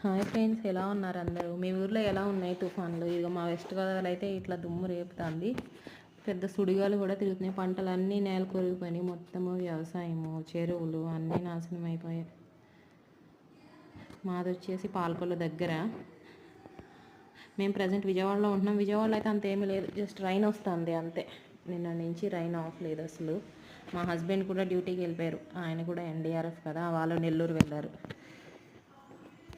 Hi friends, ఎలా ఉన్నారు అందరూ? మీ ఊర్లో ఎలా ఉన్నాయి తుఫాన్లు? ఇక మా వెస్ట్ గోదావరి అయితే ఇట్లా దుమ్ము రేపుతుంది. పెద్ద సుడిగాలు కూడా తిరుగుతున్నాయి. పంటలన్నీ నేల కొరిగిపోయినాయి. మొత్తము వ్యవసాయము, చెరువులు అన్నీ నాశనం అయిపోయాయి. మాది వచ్చేసి పాలకొల్లు దగ్గర. మేము ప్రజెంట్ విజయవాడలో ఉంటున్నాం. విజయవాడలో అయితే అంత ఏమీ లేదు, జస్ట్ రైన్ వస్తుంది అంతే. నిన్న నుంచి రైన్ ఆఫ్ లేదు అసలు. మా హస్బెండ్ కూడా డ్యూటీకి వెళ్ళిపోయారు. ఆయన కూడా ఎన్డీఆర్ఎఫ్ కదా, వాళ్ళు నెల్లూరు వెళ్ళారు.